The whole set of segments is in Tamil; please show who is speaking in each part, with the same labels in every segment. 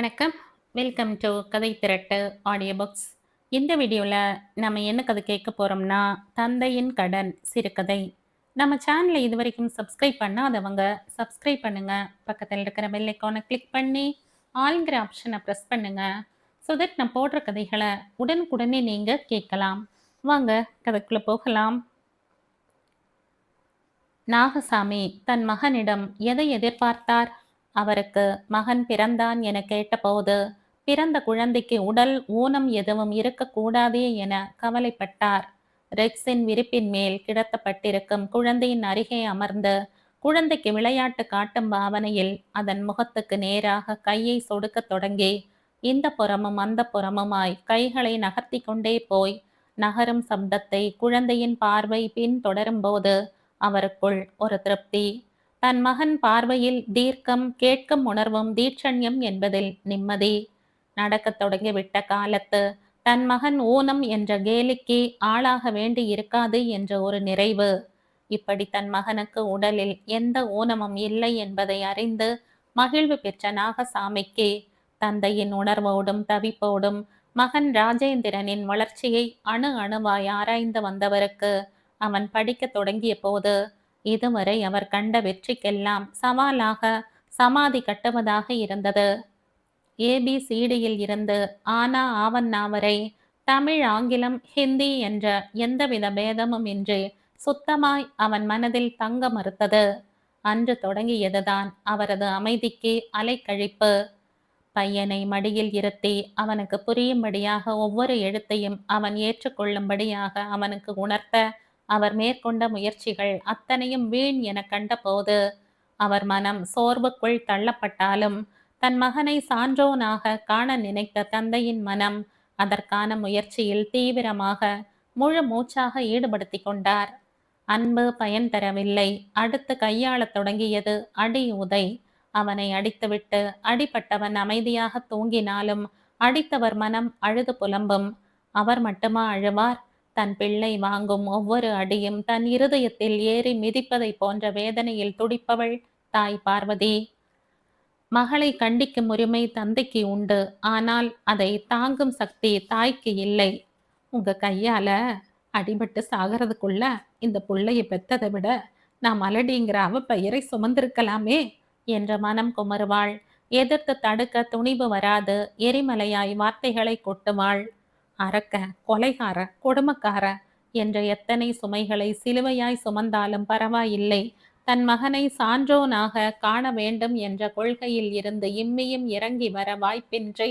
Speaker 1: வணக்கம். வெல்கம் டு கதை திரட்டு ஆடியோ புக்ஸ். இந்த வீடியோவில் நம்ம என்ன கதை கேட்க போகிறோம்னா, தந்தையின் கடன் சிறுகதை. நம்ம சேனலை இது வரைக்கும் சப்ஸ்கிரைப் பண்ணாதவங்க சப்ஸ்கிரைப் பண்ணுங்க. பக்கத்தில் இருக்கிற பெல் ஐக்கானை கிளிக் பண்ணி ஆல்ங்கிற ஆப்ஷனை ப்ரெஸ் பண்ணுங்க. ஸோ தட் நான் போடுற கதைகளை உடனுக்குடனே நீங்கள் கேட்கலாம். வாங்க கதைக்குள்ளே போகலாம். நாகசாமி தன் மகனிடம் எதை எதிர்பார்த்தார்? அவருக்கு மகன் பிறந்தான் என கேட்டபோது பிறந்த குழந்தைக்கு உடல் ஊனம் எதுவும் இருக்கக்கூடாதே என கவலைப்பட்டார். ரெக்ஸின் விரிப்பின் மேல் கிடத்தப்பட்டிருக்கும் குழந்தையின் அருகே அமர்ந்து குழந்தைக்கு விளையாட்டு காட்டும் பாவனையில் அதன் முகத்துக்கு நேராக கையை சொடுக்கத் தொடங்கி இந்த புறமும் அந்த புறமுமாய் கைகளை நகர்த்தி கொண்டே போய் நகரும் சப்தத்தை குழந்தையின் பார்வை பின் தொடரும் போது அவருக்குள் ஒரு திருப்தி. தன் மகன் பார்வையில் தீர்க்கம், கேட்கும் உணர்வும் தீட்சண்யம் என்பதில் நிம்மதி. நடக்கத் தொடங்கிவிட்ட காலத்து தன் மகன் ஊனம் என்ற கேலிக்கு ஆளாக வேண்டி இருக்காது என்ற ஒரு நிறைவு. இப்படி தன் மகனுக்கு உடலில் எந்த ஊனமும் இல்லை என்பதை அறிந்து மகிழ்வு பெற்ற நாகசாமிக்கு தந்தையின் உணர்வோடும் தவிப்போடும் மகன் ராஜேந்திரனின் வளர்ச்சியை அணு அணுவாய் ஆராய்ந்து வந்தவருக்கு அவன் படிக்க தொடங்கிய போது இதுவரை அவர் கண்ட வெற்றிக்கெல்லாம் சவாலாக சமாதி கட்டுவதாக இருந்தது. ஏபிசிடியில் இருந்து ஆனா ஆவன்னா வரை தமிழ், ஆங்கிலம், ஹிந்தி என்ற எந்தவித பேதமும் இன்றி சுத்தமாய் அவன் மனதில் தங்க மறுத்தது. அன்று தொடங்கியதுதான் அவரது அமைதிக்கு அலைக்கழிப்பு. பையனை மடியில் இருத்தி அவனுக்கு புரியும்படியாக ஒவ்வொரு எழுத்தையும் அவன் ஏற்றுக்கொள்ளும்படியாக அவனுக்கு உணர்த்த அவர் மேற்கொண்ட முயற்சிகள் அத்தனையும் வீண் என கண்டபோது அவர் மனம் சோர்வுக்குள் தள்ளப்பட்டாலும் தன் மகனை சான்றோனாக காண நினைத்த தந்தையின் மனம் அதற்கான முயற்சியில் தீவிரமாக முழு மூச்சாக ஈடுபடுத்தி கொண்டார். அன்பு பயன் தரவில்லை. அடுத்து கையாளத் தொடங்கியது அடி உதை. அவனை அடித்துவிட்டு அடிப்பட்டவன் அமைதியாக தூங்கினாலும் அடித்தவர் மனம் அழுது புலம்பும். அவர் மட்டுமா அழுவார்? தன் பிள்ளை வாங்கும் ஒவ்வொரு அடியும் தன் இருதயத்தில் ஏறி மிதிப்பதை போன்ற வேதனையில் துடிப்பவள் தாய் பார்வதி. மகளை கண்டிக்கும் உரிமை தந்தைக்கு உண்டு. ஆனால் அதை தாங்கும் சக்தி தாய்க்கு இல்லை. உங்க கையால அடிபட்டு சாகிறதுக்குள்ள இந்த புள்ளைய பெத்ததை விட நான் மலடிங்கிற அவ பெயரை சுமந்திருக்கலாமே என்ற மனம் குமருவாள். எதிர்த்து தடுக்க துணிவு வராது. எரிமலையாய் வார்த்தைகளை கொட்டுவாள். அரக்க, கொலைகார, கொடுமக்கார என்ற எத்தனை சுமைகளை சிலுவையாய் சுமந்தாலும் பரவாயில்லை. தன் மகனை சான்றோனாக காண வேண்டும் என்ற கொள்கையில் இருந்து இம்மியும் இறங்கி வர வாய்ப்பின்றி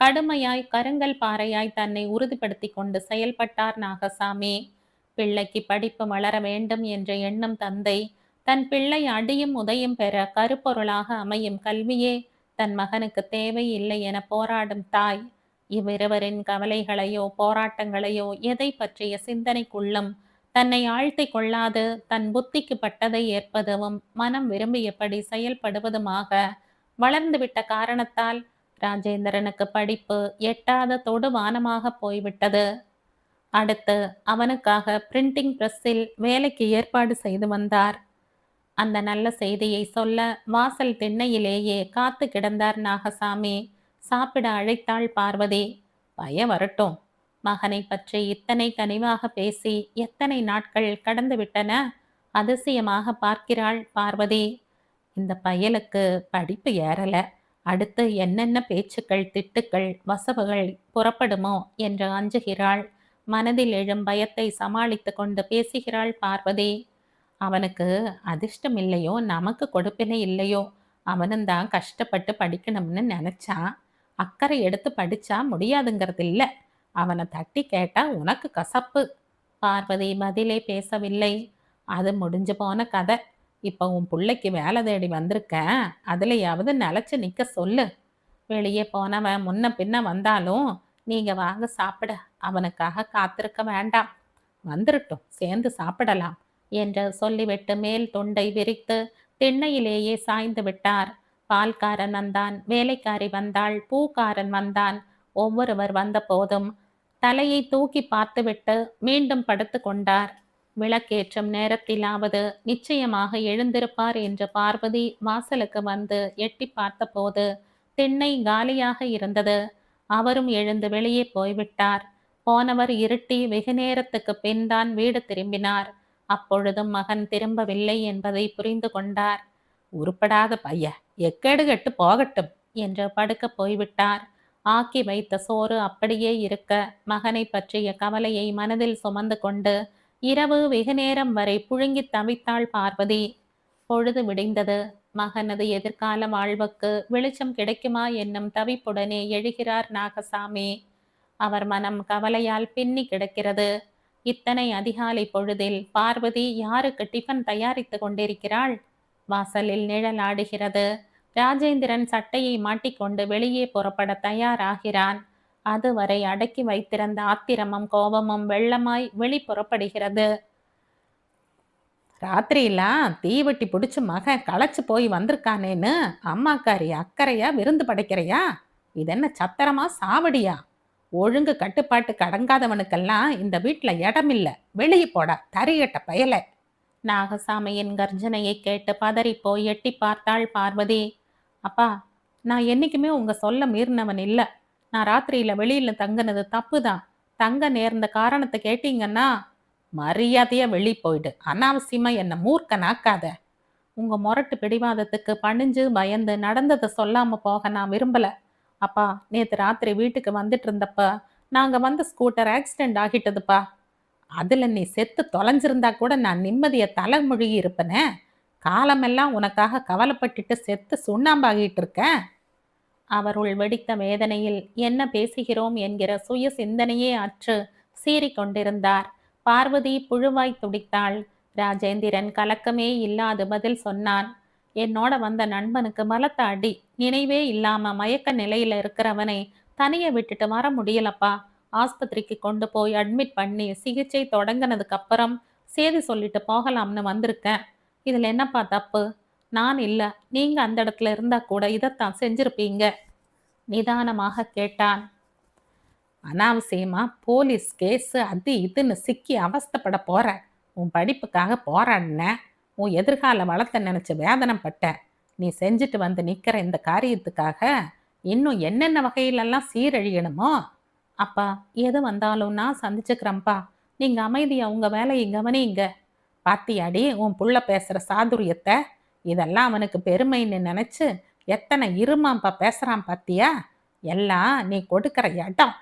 Speaker 1: கடுமையாய் கருங்கல் பாறையாய் தன்னை உறுதிப்படுத்தி கொண்டு செயல்பட்டார் நாகசாமி. பிள்ளைக்கு படிப்பு வளர வேண்டும் என்ற எண்ணம் தந்தை. தன் பிள்ளை அடியும் உதையும் பெற கருப்பொருளாக அமையும் கல்வியே தன் மகனுக்கு தேவை இல்லை என போராடும் தாய். இவ்விருவரின் கவலைகளையோ போராட்டங்களையோ எதை பற்றிய சிந்தனைக்குள்ளும் தன்னை ஆழ்த்தி கொள்ளாது தன் புத்திக்கு பட்டதை ஏற்பதும் மனம் விரும்பியபடி செயல்படுவதுமாக வளர்ந்துவிட்ட காரணத்தால் ராஜேந்திரனுக்கு படிப்பு எட்டாத தொடுவானமாக போய்விட்டது. அடுத்து அவனுக்காக பிரிண்டிங் பிரஸ்ஸில் வேலைக்கு ஏற்பாடு செய்து வந்தார். அந்த நல்ல செய்தியை சொல்ல வாசல் திண்ணையிலேயே காத்து கிடந்தார் நாகசாமி. சாப்பிட அழைத்தாள் பார்வதி. பய வரட்டும். மகனை பற்றி இத்தனை கனிவாக பேசி எத்தனை நாட்கள் கடந்து விட்டன. அதிசயமாக பார்க்கிறாள் பார்வதி. இந்த பயலுக்கு படிப்பு ஏறல. அடுத்து என்னென்ன பேச்சுக்கள், திட்டுக்கள், வசவுகள் புறப்படுமோ என்று அஞ்சுகிறாள். மனதில் எழும் பயத்தை சமாளித்து கொண்டு பேசுகிறாள் பார்வதி. அவனுக்கு அதிர்ஷ்டம் இல்லையோ, நமக்கு கொடுப்பினை இல்லையோ, அவனும் தான் கஷ்டப்பட்டு படிக்கணும்னு நினைச்சான். அக்கறை எடுத்து படிச்சா முடியாதுங்கிறது இல்லை. அவனை தட்டி கேட்டா உனக்கு கசப்பு. பார்வதி பதிலே பேசவில்லை. அது முடிஞ்சு போன கதை. இப்போ உன் பிள்ளைக்கு வேலை தேடி வந்திருக்கேன். அதுலையாவது நிலச்சி நிற்க சொல்லு. வெளியே போனவன் முன்ன பின்ன வந்தாலும் நீங்க வாங்க சாப்பிட. அவனுக்காக காத்திருக்க வேண்டாம். வந்துருட்டும், சேர்ந்து சாப்பிடலாம் என்று சொல்லிவிட்டு மேல் தொண்டை விரித்து திண்ணையிலேயே சாய்ந்து விட்டார். பால்காரன் வந்தான், வேலைக்காரி வந்தாள், பூக்காரன் வந்தான். ஒவ்வொருவர் வந்த போதும் தலையை தூக்கி பார்த்துவிட்டு மீண்டும் படுத்து கொண்டார். விளக்கேற்றும் நேரத்திலாவது நிச்சயமாக எழுந்திருப்பார் என்று பார்வதி வாசலுக்கு வந்து எட்டி பார்த்தபோது திண்ணை காலியாக இருந்தது. அவரும் எழுந்து வெளியே போய்விட்டார். போனவர் இருட்டி வெகு நேரத்துக்கு பின் தான் வீடு திரும்பினார். அப்பொழுதும் மகன் திரும்பவில்லை என்பதை புரிந்து கொண்டார். உருப்படாத பைய, எக்கேடு கெட்டு போகட்டும் என்று படுக்கப் போய்விட்டார். ஆக்கி வைத்த சோறு அப்படியே இருக்க மகனை பற்றிய கவலையை மனதில் சுமந்து கொண்டு இரவு வெகு நேரம் வரை புழுங்கித் தவித்தாள் பார்வதி. பொழுது விடிந்தது. மகனது எதிர்கால வாழ்வுக்கு வெளிச்சம் கிடைக்குமா என்னும் தவிப்புடனே எழுகிறார் நாகசாமி. அவர் மனம் கவலையால் பின்னி கிடக்கிறது. இத்தனை அதிகாலை பொழுதில் பார்வதி யாருக்கு டிஃபன் தயாரித்து கொண்டிருக்கிறாள்? வாசலில் நிழல் ஆடுகிறது. ராஜேந்திரன் சட்டையை மாட்டிக்கொண்டு வெளியே புறப்பட தயாராகிறான். அதுவரை அடக்கி வைத்திருந்த ஆத்திரமும் கோபமும் வெள்ளமாய் வெளிப்புறப்படுகிறது. ராத்திரியெல்லாம் தீவெட்டி பிடிச்சி மகன் களைச்சு போய் வந்திருக்கானேன்னு அம்மாக்காரி அக்கறையா விருந்து படைக்கிறையா? இதென்ன சத்திரமா சாவடியா? ஒழுங்கு கட்டுப்பாட்டுக்கு அடங்காதவனுக்கெல்லாம் இந்த வீட்டில் இடமில்ல, வெளியே போடா தறிகட்ட பயலை. நாகசாமியின் கர்ஜனையை கேட்டு பதறி போய் எட்டி பார்த்தாள் பார்வதி. அப்பா, நான் என்னைக்குமே உங்க சொல்ல மீறினவன் இல்லை. நான் ராத்திரியில வெளியில தங்குனது தப்பு தான். தங்க நேர்ந்த காரணத்தை கேட்டீங்கன்னா மரியாதையா வெளி போயிடு. அனாவசியமா என்ன மூர்க்கனாக்காத. உங்க முரட்டு பிடிவாதத்துக்கு பணிஞ்சு பயந்து நடந்ததை சொல்லாம போக நான் விரும்பல. அப்பா, நேத்து ராத்திரி வீட்டுக்கு வந்துட்டு இருந்தப்ப நாங்க வந்த ஸ்கூட்டர் ஆக்சிடென்ட் ஆகிட்டதுப்பா. அதுல நீ செத்து தொலைஞ்சிருந்தா கூட நான் நிம்மதியை தலைமொழிகி இருப்பனே. காலமெல்லாம் உனக்காக கவலைப்பட்டுட்டு செத்து சுண்ணாம்பாகிட்டு இருக்கேன். அவருள் வெடித்த வேதனையில் என்ன பேசுகிறோம் என்கிற சுய சிந்தனையே அற்று சீறிக்கொண்டிருந்தார். பார்வதி புழுவாய் துடித்தாள். ராஜேந்திரன் கலக்கமே இல்லாத பதில் சொன்னான். என்னோட வந்த நண்பனுக்கு பலத்த அடி. நினைவே இல்லாம மயக்க நிலையில இருக்கிறவனை தனிய விட்டுட்டு வர முடியலப்பா. ஆஸ்பத்திரிக்கு கொண்டு போய் அட்மிட் பண்ணி சிகிச்சை தொடங்கினதுக்கு அப்புறம் சேதி சொல்லிட்டு போகலாம்னு வந்திருக்கேன். இதுல என்னப்பா தப்பு? நான் இல்ல, நீங்க அந்த இடத்துல இருந்தா கூட இதைத்தான் செஞ்சிருப்பீங்க. நிதானமாக கேட்டான். அனாவசியமா போலீஸ் கேஸ் அது இதுன்னு சிக்கி அவஸ்தப்பட போற. உன் படிப்புக்காக போராடின. உன் எதிர்கால வளத்தை நினைச்சு வேதனைப்பட்ட. நீ செஞ்சுட்டு வந்து நிக்கிற இந்த காரியத்துக்காக இன்னும் என்னென்ன வகையிலெல்லாம் சீரழியணுமோ? அப்பா, எது வந்தாலும் நான் சந்திச்சுக்கிறேன்ப்பா. நீங்க அமைதியா உங்க வேலையை கவனிங்க. பாத்தியாடி உன் புள்ள பேசுற சாதுரியத்தை? இதெல்லாம் அவனுக்கு பெருமைன்னு நினைச்சு எத்தனை இருமாப்பா பேசுறான் பாத்தியா? எல்லாம் நீ கொடுக்கிற இடம்.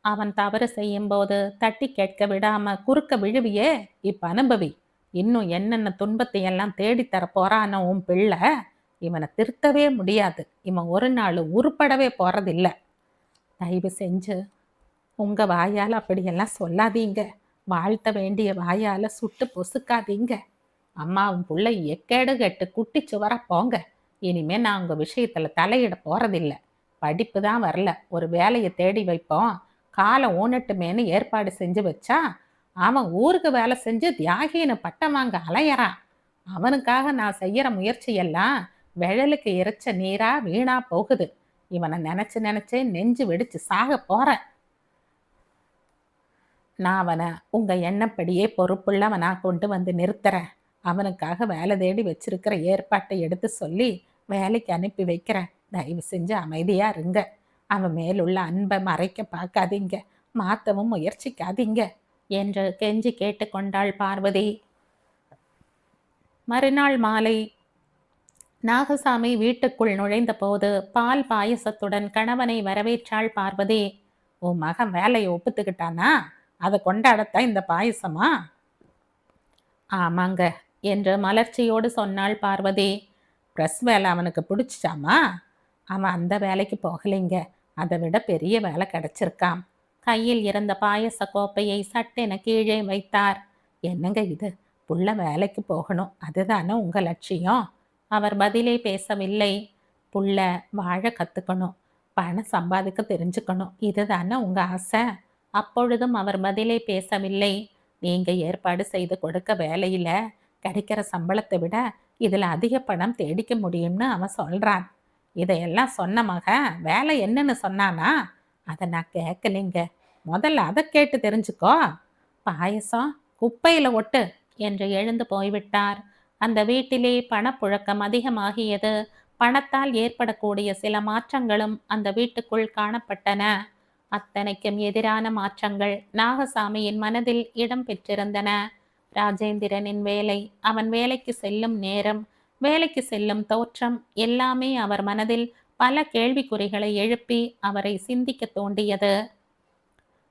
Speaker 1: அவன் தவறு செய்யும் போது தட்டி கேட்க விடாம குறுக்க விழுவியே, இப்ப அனுபவி. இன்னும் என்னென்ன துன்பத்தை எல்லாம் தேடித்தர போறானோ உன் பிள்ளை. இவனை திருத்தவே முடியாது. இவன் ஒரு நாள் உருப்படவே போறதில்லை. தயவு செஞ்சு உங்க வாயால் அப்படியெல்லாம் சொல்லாதீங்க. வாழ்த்த வேண்டிய வாயால சுட்டு பொசுக்காதீங்க. அம்மாவும் பிள்ளை எக்கேடு கெட்டு குட்டி சுவர போங்க. இனிமே நான் உங்க விஷயத்துல தலையிட போறதில்லை. படிப்பு தான் வரல, ஒரு வேலையை தேடி வைப்போம், காலம் ஊனட்டுமேனு ஏற்பாடு செஞ்சு வச்சா அவன் ஊருக்கு வேலை செஞ்சு தியாகின்னு பட்டம் வாங்க அலையறான். அவனுக்காக நான் செய்யற முயற்சியெல்லாம் வெழலுக்கு இறைச்ச நீரா வீணா போகுது. இவனை நினைச்சு நினைச்சே நெஞ்சு வெடிச்சு சாக போறேன். நான் அவனை உங்க எண்ணப்படியே பொறுப்புள்ளவனா கொண்டு வந்து நிறுத்துறேன். அவனுக்காக வேலை தேடி வச்சிருக்கிற ஏற்பாட்டை எடுத்து சொல்லி வேலைக்கு அனுப்பி வைக்கிறேன். தயவு செஞ்சு அமைதியா இருங்க. அவன் மேலுள்ள அன்பை மறைக்க பார்க்காதீங்க, மாற்றவும் முயற்சிக்காதீங்க என்று கெஞ்சி கேட்டுக்கொண்டாள் பார்வதி. மறுநாள் மாலை நாகசாமி வீட்டுக்குள் நுழைந்த போது பால் பாயசத்துடன் கணவனை வரவேற்றாள் பார்வதி. உன் மகன் வேலையை ஒப்புத்துக்கிட்டானா? அதை கொண்டாடத்தான் இந்த பாயசமா? ஆமாங்க என்று மலர்ச்சியோடு சொன்னாள் பார்வதி. ப்ரெஸ் வேலை அவனுக்கு பிடிச்சிச்சாமா? அவன் அந்த வேலைக்கு போகலைங்க, அதை விட பெரிய வேலை கிடைச்சிருக்கான். கையில் இருந்த பாயச கோப்பையை சட்டென கீழே வைத்தார். என்னங்க இது? புள்ள வேலைக்கு போகணும், அதுதானே உங்கள் லட்சியம்? அவர் பதிலே பேசவில்லை. புள்ள வாழ கற்றுக்கணும், பணம் சம்பாதிக்க தெரிஞ்சுக்கணும், இதுதானே உங்கள் ஆசை? அப்பொழுதும் அவர் பதிலே பேசவில்லை. நீங்கள் ஏற்பாடு செய்து கொடுக்க வேலையில் கிடைக்கிற சம்பளத்தை விட இதில் அதிக பணம் தேடிக்க முடியும்னு அவன் சொல்கிறான். இதையெல்லாம் சொன்ன மகன் வேலை என்னன்னு சொன்னானா? அதை நான் கேட்கலைங்க. முதல்ல அதை கேட்டு தெரிஞ்சுக்கோ. பாயசம் குப்பையில் ஒட்டு என்று எழுந்து போய்விட்டார். அந்த வீட்டிலே பணப்புழக்கம் அதிகமாகியது. பணத்தால் ஏற்படக்கூடிய சில மாற்றங்களும் அந்த வீட்டுக்குள் காணப்பட்டன. அத்தனைக்கும் எதிரான மாற்றங்கள் நாகசாமியின் மனதில் இடம் பெற்றிருந்தன. ராஜேந்திரனின் வேலை, அவன் வேலைக்கு செல்லும் நேரம், வேலைக்கு செல்லும் தோற்றம் எல்லாமே அவர் மனதில் பல கேள்விக்குறிகளை எழுப்பி அவரை சிந்திக்க தோண்டியது.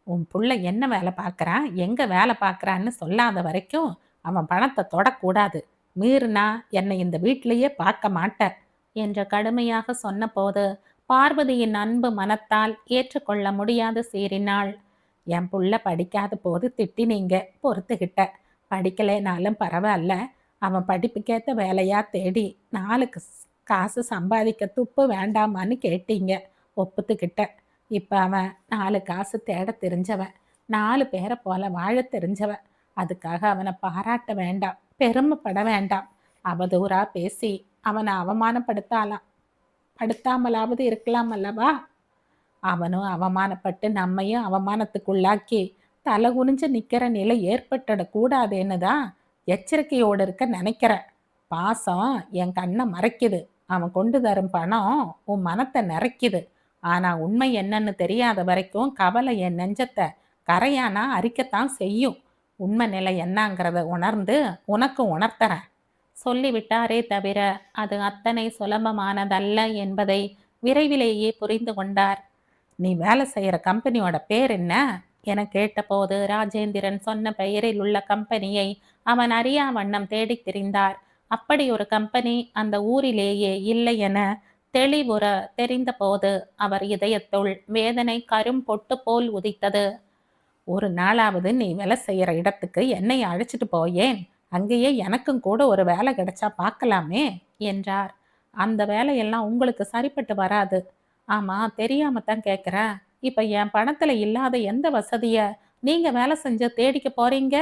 Speaker 1: உன் புள்ள என்ன வேலை பார்க்குறான், எங்கே வேலை பார்க்குறான்னு சொல்லாத வரைக்கும் அவன் பணத்தை தொடக்கூடாது. மீறினா என்னை இந்த வீட்டிலேயே பார்க்க மாட்டேன் என்று கடுமையாக சொன்னபோது பார்வதியின் அன்பு மனத்தால் ஏற்றுக்கொள்ள முடியாது சீறினாள். என் புள்ள படிக்காத போது திட்டினீங்க, பொறுத்துக்கிட்ட. படிக்கலைனாலும் பரவாயில்ல, அவன் படிப்புக்கேற்ற வேலையா தேடி 4 காசு சம்பாதிக்க துப்பு வேண்டாமான்னு கேட்டீங்க, ஒப்புத்துக்கிட்ட. இப்போ அவன் 4 காசு தேட தெரிஞ்சவன், 4 பேரை போல வாழ தெரிஞ்சவன். அதுக்காக அவனை பாராட்ட வேண்டாம், பெருமைப்பட வேண்டாம். அவதூறா பேசி அவனை படுத்தாமலாவது இருக்கலாம் அல்லவா? அவனும் அவமானப்பட்டு நம்மையும் அவமானத்துக்குள்ளாக்கி தலை குனிஞ்சு நிற்கிற நிலை ஏற்பட்டுடக்கூடாதுன்னு தான் எச்சரிக்கையோடு இருக்க நினைக்கிற. பாசம் என் கண்ணை மறைக்குது, அவன் கொண்டு தரும் பணம் உன் மனத்தை நிறைக்குது. ஆனால் உண்மை என்னன்னு தெரியாத வரைக்கும் கவலை என் நெஞ்சத்தை கரையானா அரிக்கத்தான் செய்யும். உண்மை நிலை என்னங்கிறத உணர்ந்து உனக்கும் உணர்த்துறேன் சொல்லிவிட்டாரே தவிர அது அத்தனை சுலபமானதல்ல என்பதை விரைவிலேயே புரிந்து கொண்டார். நீ வேலை செய்கிற கம்பெனியோட பேர் என்ன என கேட்டபோது ராஜேந்திரன் சொன்ன பெயரில் உள்ள கம்பெனியை அவன் அறியா வண்ணம் தேடித் திரிந்தார். அப்படி ஒரு கம்பெனி அந்த ஊரிலேயே இல்லை என தெளிவுற தெரிந்தபோது அவர் இதயத்துள் வேதனை கரும் பொட்டு போல் உதித்தது. ஒரு நாளாவது நீ வேலை செய்கிற இடத்துக்கு என்னை அழைச்சிட்டு போயேன், அங்கேயே எனக்கும் கூட ஒரு வேலை கிடைச்சா பார்க்கலாமே என்றார். அந்த வேலையெல்லாம் உங்களுக்கு சரிப்பட்டு வராது. ஆமாம், தெரியாம தான் கேட்குறேன். இப்போ என் பணத்தில் இல்லாத எந்த வசதியை நீங்கள் வேலை செஞ்சு தேடிக்க போறீங்க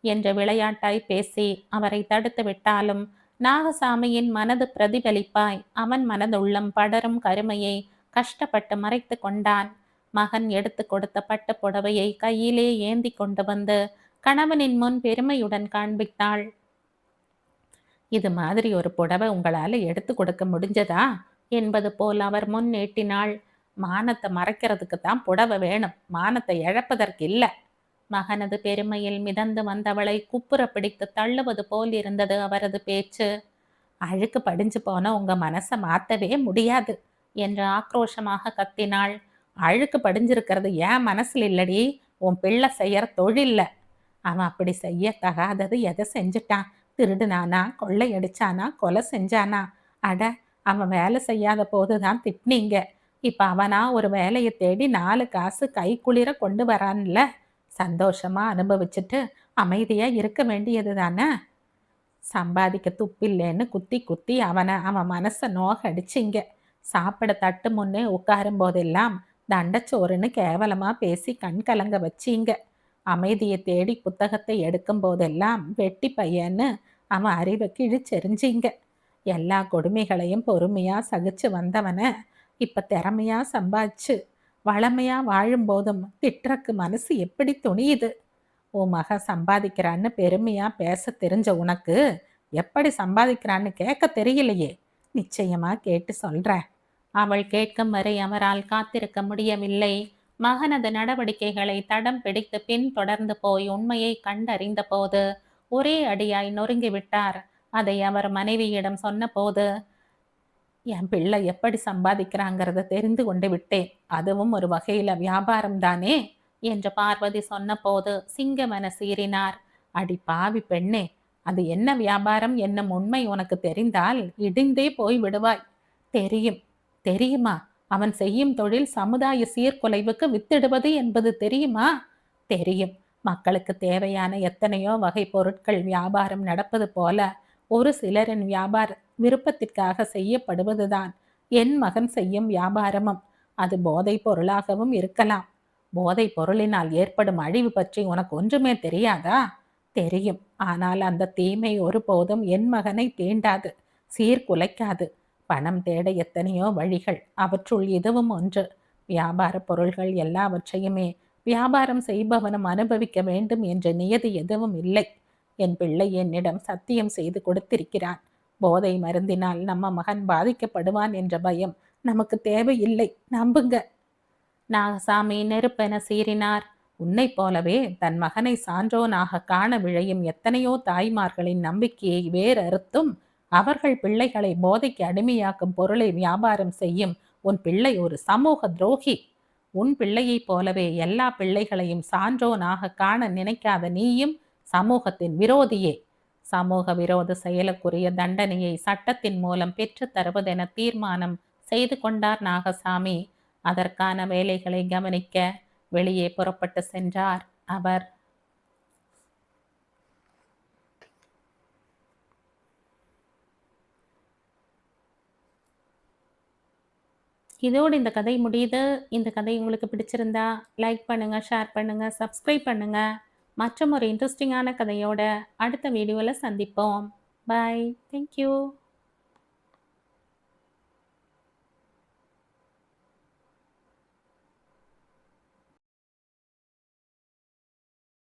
Speaker 1: என்ற விளையாட்டாய் பேசி அவரை தடுத்து விட்டாலும் நாகசாமியின் மனது பிரதிபலிப்பாய் அவன் மனதுள்ளம் படரும் கருமையை கஷ்டப்பட்டு மறைத்து கொண்டான். மகன் எடுத்து கொடுத்த பட்டு புடவையை கையிலே ஏந்தி கொண்டு வந்து கணவனின் முன் பெருமையுடன் காண்பித்தாள். இது மாதிரி ஒரு புடவை உங்களால் எடுத்து கொடுக்க முடிஞ்சதா என்பது போல் அவர் முன் நீட்டினாள். மானத்தை மறைக்கிறதுக்கு தான் புடவை வேணும், மானத்தை இழப்பதற்கு இல்லை. மகனது பெருமையில் மிதந்து வந்தவளை குப்புற பிடித்து தள்ளுவது போல் இருந்தது அவரது பேச்சு. அழுக்கு படிஞ்சு போன உங்க மனசை மாற்றவே முடியாது என்று ஆக்ரோஷமாக கத்தினாள். அழுக்கு படிஞ்சிருக்கிறது என் மனசுல இல்லடி, உன் பிள்ளை செய்யற தொழில்ல. அவன் அப்படி செய்ய தகாதது எதை செஞ்சுட்டான்? திருடுனானா, கொள்ளையடிச்சானா, கொலை செஞ்சானா? அட, அவன் வேலை செய்யாத போதுதான் திட்டினீங்க. இப்போ அவனா ஒரு வேலையை தேடி 4 காசு கை குளிர கொண்டு வரான்ல, சந்தோஷமா அனுபவிச்சுட்டு அமைதியா இருக்க வேண்டியது தானே. சம்பாதிக்க துப்பில்லைன்னு குத்தி குத்தி அவன் மனசை நோகடிச்சிங்க. சாப்பிட தட்டு முன்னே உட்காரும் போதெல்லாம் தண்டச்சோறுன்னு கேவலமா பேசி கண் கலங்க வச்சிங்க. அமைதியை தேடி புத்தகத்தை எடுக்கும் போதெல்லாம் வெட்டி பையன்னு அவன் அறிவை கிழிச்செறிஞ்சிங்க. எல்லா கொடுமைகளையும் பொறுமையா சகிச்சு வந்தவனை இப்ப திறமையா சம்பாதிச்சு வளமையா வாழும்போதும் திட்டுறக்கு மனசு எப்படி துணியுது? உன் மக சம்பாதிக்கிறான்னு பெருமையா பேச தெரிஞ்ச உனக்கு எப்படி சம்பாதிக்கிறான்னு கேட்க தெரியலையே. நிச்சயமா கேட்டு சொல்றேன். அவள் கேட்கும் வரை அவரால் காத்திருக்க முடியவில்லை. மகனது நடவடிக்கைகளை தடம் பிடித்து பின் தொடர்ந்து போய் உண்மையை கண்டறிந்த போது ஒரே அடியாய் நொறுங்கிவிட்டார். அதை அவர் மனைவியிடம் சொன்னபோது, என் பிள்ளை எப்படி சம்பாதிக்கிறாங்கிறத தெரிந்து கொண்டு விட்டேன், அதுவும் ஒரு வகையில வியாபாரம் தானே என்று பார்வதி சொன்னபோது சிங்கமென சீறினார். அடி பாவி பெண்ணே, அது என்ன வியாபாரம் என்னும் உண்மை உனக்கு தெரிந்தால் இடிந்தே போய் விடுவாய். தெரியுமா? அவன் செய்யும் தொழில் சமுதாய சீர்குலைவுக்கு வித்திடுவது என்பது தெரியுமா? தெரியும். மக்களுக்கு தேவையான எத்தனையோ வகை பொருட்கள் வியாபாரம் நடப்பது போல ஒரு சிலரின் வியாபார விருப்பத்திற்காக செய்யப்படுவதுதான் என் மகன் செய்யும் வியாபாரமும். அது போதைப் பொருளாகவும் இருக்கலாம். போதைப் பொருளினால் ஏற்படும் அழிவு பற்றி உனக்கு ஒன்றுமே தெரியாதா? தெரியும். ஆனால் அந்த தீமை ஒருபோதும் என் மகனை தீண்டாது, சீர்குலைக்காது. பணம் தேட எத்தனையோ வழிகள், அவற்றுள் இதுவும் ஒன்று. வியாபார பொருள்கள் எல்லாவற்றையுமே வியாபாரம் செய்பவனும் அனுபவிக்க வேண்டும் என்ற நியதி எதுவும் இல்லை. என் பிள்ளை என்னிடம் சத்தியம் செய்து கொடுத்திருக்கிறான். போதை மருந்தினால் நம்ம மகன் பாதிக்கப்படுவான் என்ற பயம் நமக்கு தேவையில்லை, நம்புங்க. நாகசாமி நெருப்பென சீறினார். உன்னை போலவே தன் மகனை சான்றோனாக காண விழையும் எத்தனையோ தாய்மார்களின் நம்பிக்கையை வேறறுத்தும் அவர்கள் பிள்ளைகளை போதைக்கு அடிமையாக்கும் பொருளை வியாபாரம் செய்யும் உன் பிள்ளை ஒரு சமூக துரோகி. உன் பிள்ளையைப் போலவே எல்லா பிள்ளைகளையும் சான்றோனாக காண நினைக்காத நீயும் சமூகத்தின் விரோதியே. சமூக விரோத செயலுக்குரிய தண்டனையை சட்டத்தின் மூலம் பெற்று தருவதென தீர்மானம் செய்து கொண்டார் நாகசாமி. அதற்கான வேலைகளை கவனிக்க வெளியே புறப்பட்டு சென்றார் அவர். இதோடு இந்த கதை முடியுது. இந்த கதை உங்களுக்கு பிடிச்சிருந்தா லைக் பண்ணுங்க, ஷேர் பண்ணுங்க, சப்ஸ்கிரைப் பண்ணுங்க. மற்றும் ஒரு இன்ட்ரெஸ்டிங்கான கதையோட அடுத்த வீடியோவில் சந்திப்போம். பாய். தேங்க்யூ.